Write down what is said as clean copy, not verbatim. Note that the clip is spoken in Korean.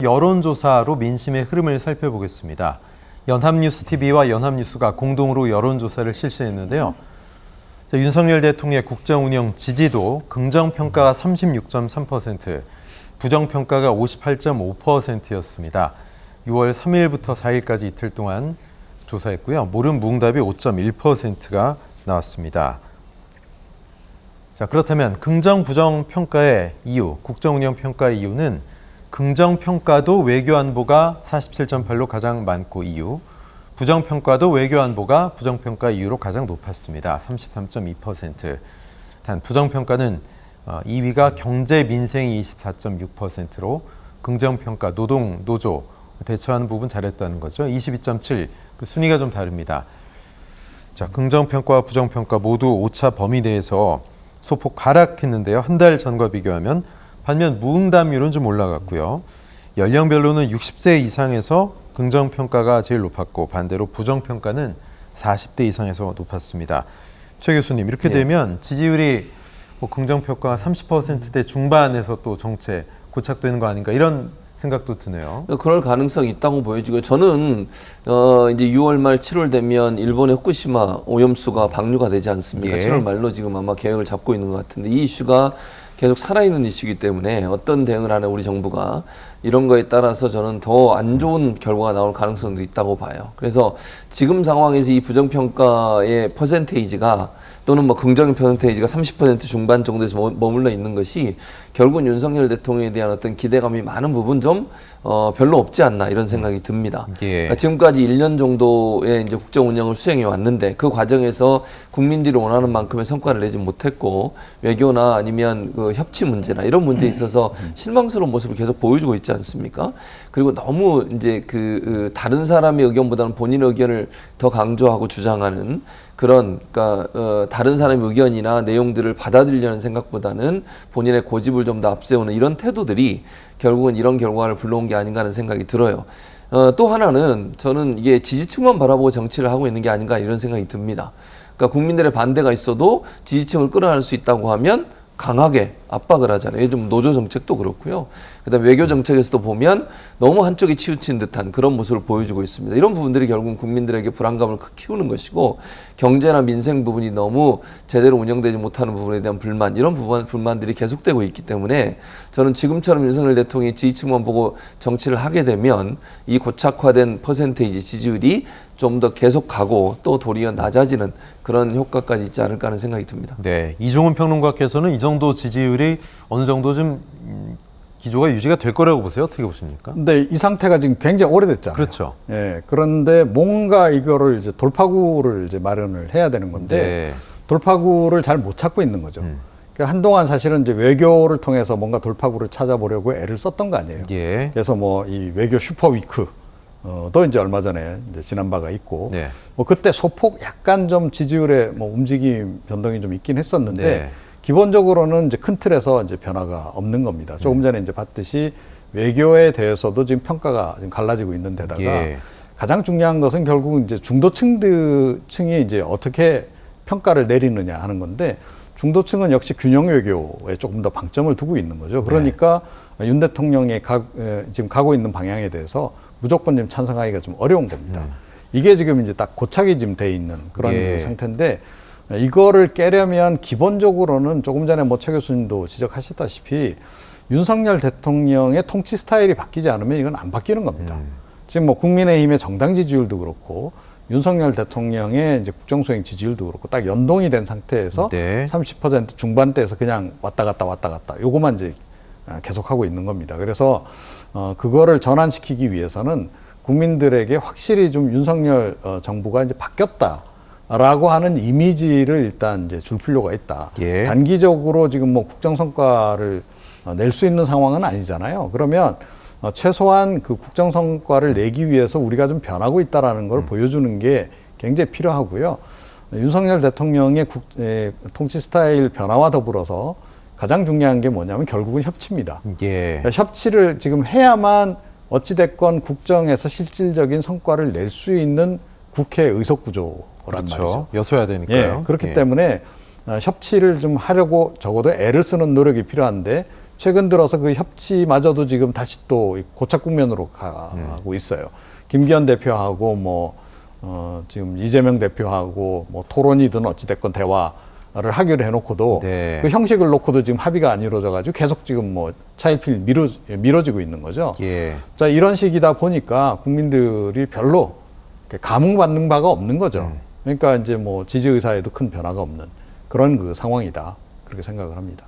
여론조사로 민심의 흐름을 살펴보겠습니다. 연합뉴스TV와 연합뉴스가 공동으로 여론조사를 실시했는데요. 윤석열 대통령의 국정운영 지지도 긍정평가가 36.3%, 부정평가가 58.5%였습니다. 6월 3일부터 4일까지 이틀 동안 조사했고요. 모름 무응답이 5.1%가 나왔습니다. 자, 그렇다면 긍정, 부정 평가의 이유, 국정운영 평가의 이유는 긍정평가도 외교안보가 47.8로 가장 많고 이유, 부정평가도 외교안보가 부정평가 이유로 가장 높았습니다. 33.2%. 단 부정평가는 2위가 경제, 민생이 24.6%로 긍정평가, 노동, 노조, 대처하는 부분 잘했다는 거죠. 22.7, 그 순위가 좀 다릅니다. 자, 긍정평가와 부정평가 모두 오차 범위 내에서 소폭 하락했는데요. 한 달 전과 비교하면 반면 무응답률은 좀 올라갔고요. 연령별로는 60세 이상에서 긍정평가가 제일 높았고 반대로 부정평가는 40대 이상에서 높았습니다. 최 교수님, 이렇게 되면 지지율이 긍정평가가 30%대 중반에서 또 정체 고착되는 거 아닌가 이런 생각도 드네요. 그럴 가능성이 있다고 보여지고 저는 이제 6월 말 7월 되면 일본의 후쿠시마 오염수가 방류가 되지 않습니까? 예. 7월 말로 지금 아마 계획을 잡고 있는 것 같은데 이 이슈가 계속 살아있는 이슈이기 때문에 어떤 대응을 하는 우리 정부가 이런 거에 따라서 저는 더 안 좋은 결과가 나올 가능성도 있다고 봐요. 그래서 지금 상황에서 이 부정평가의 퍼센테이지가 또는 긍정 퍼센테이지가 30% 중반 정도에서 머물러 있는 것이 결국은 윤석열 대통령에 대한 어떤 기대감이 많은 부분 좀 별로 없지 않나 이런 생각이 듭니다. 예. 그러니까 지금까지 1년 정도의 이제 국정 운영을 수행해 왔는데 그 과정에서 국민들이 원하는 만큼의 성과를 내지 못했고 외교나 아니면 그 협치 문제나 이런 문제에 있어서 실망스러운 모습을 계속 보여주고 있지 않습니까? 그리고 너무 이제 다른 사람의 의견보다는 본인의 의견을 더 강조하고 주장하는 그런, 그러니까 다른 사람의 의견이나 내용들을 받아들이려는 생각보다는 본인의 고집을 좀 더 앞세우는 이런 태도들이 결국은 이런 결과를 불러온 게 아닌가 하는 생각이 들어요. 또 하나는 저는 이게 지지층만 바라보고 정치를 하고 있는 게 아닌가 이런 생각이 듭니다. 그러니까 국민들의 반대가 있어도 지지층을 끌어낼 수 있다고 하면 강하게 압박을 하잖아요. 요즘 노조 정책도 그렇고요. 그다음에 외교 정책에서도 보면 너무 한쪽에 치우친 듯한 그런 모습을 보여주고 있습니다. 이런 부분들이 결국은 국민들에게 불안감을 키우는 것이고 경제나 민생 부분이 너무 제대로 운영되지 못하는 부분에 대한 불만, 이런 불만들이 계속되고 있기 때문에 저는 지금처럼 윤석열 대통령이 지지층만 보고 정치를 하게 되면 이 고착화된 퍼센테이지 지지율이 좀 더 계속 가고 또 도리어 낮아지는 그런 효과까지 있지 않을까 하는 생각이 듭니다. 네, 이종훈 평론가께서는 이 정도 지지율이 어느 정도 좀 기조가 유지가 될 거라고 보세요? 어떻게 보십니까? 근데 이 상태가 지금 굉장히 오래됐잖아요. 그렇죠. 예, 그런데 뭔가 이거를 이제 돌파구를 이제 마련을 해야 되는 건데 네. 돌파구를 잘 못 찾고 있는 거죠. 그러니까 한동안 사실은 이제 외교를 통해서 뭔가 돌파구를 찾아보려고 애를 썼던 거 아니에요. 예. 그래서 이 외교 슈퍼위크 또 이제 얼마 전에 이제 지난 바가 있고 네. 그때 소폭 약간 좀 지지율의 움직임 변동이 좀 있긴 했었는데 네. 기본적으로는 이제 큰 틀에서 이제 변화가 없는 겁니다. 조금 전에 이제 봤듯이 외교에 대해서도 지금 평가가 지금 갈라지고 있는 데다가 예. 가장 중요한 것은 결국 이제 중도층이 이제 어떻게 평가를 내리느냐 하는 건데 중도층은 역시 균형 외교에 조금 더 방점을 두고 있는 거죠. 그러니까 윤 대통령이 지금 가고 있는 방향에 대해서 무조건 좀 찬성하기가 좀 어려운 겁니다. 이게 지금 이제 딱 고착이 지금 돼 있는 그런 상태인데 이거를 깨려면 기본적으로는 조금 전에 최 교수님도 지적하셨다시피 윤석열 대통령의 통치 스타일이 바뀌지 않으면 이건 안 바뀌는 겁니다. 지금 국민의힘의 정당 지지율도 그렇고 윤석열 대통령의 이제 국정수행 지지율도 그렇고 딱 연동이 된 상태에서 30% 중반대에서 그냥 왔다 갔다 요거만 이제 계속하고 있는 겁니다. 그래서 그거를 전환시키기 위해서는 국민들에게 확실히 좀 윤석열 정부가 이제 바뀌었다라고 하는 이미지를 일단 이제 줄 필요가 있다. 예. 단기적으로 지금 국정 성과를 낼 수 있는 상황은 아니잖아요. 그러면 최소한 그 국정 성과를 내기 위해서 우리가 좀 변하고 있다라는 걸 보여주는 게 굉장히 필요하고요. 윤석열 대통령의 통치 스타일 변화와 더불어서 가장 중요한 게 뭐냐면 결국은 협치입니다. 예. 그러니까 협치를 지금 해야만 어찌됐건 국정에서 실질적인 성과를 낼 수 있는 국회 의석 구조란 말이죠. 여서야 되니까요. 예, 그렇기 때문에 협치를 좀 하려고 적어도 애를 쓰는 노력이 필요한데 최근 들어서 그 협치마저도 지금 다시 또 고착 국면으로 가고 있어요. 김기현 대표하고 지금 이재명 대표하고 토론이든 어찌됐건 대화를 하기로 해놓고도 네. 그 형식을 놓고도 지금 합의가 안 이루어져가지고 계속 지금 차일피일 미뤄지고 있는 거죠. 예. 자, 이런 식이다 보니까 국민들이 별로 감흥받는 바가 없는 거죠. 그러니까 이제 지지 의사에도 큰 변화가 없는 그런 그 상황이다. 그렇게 생각을 합니다.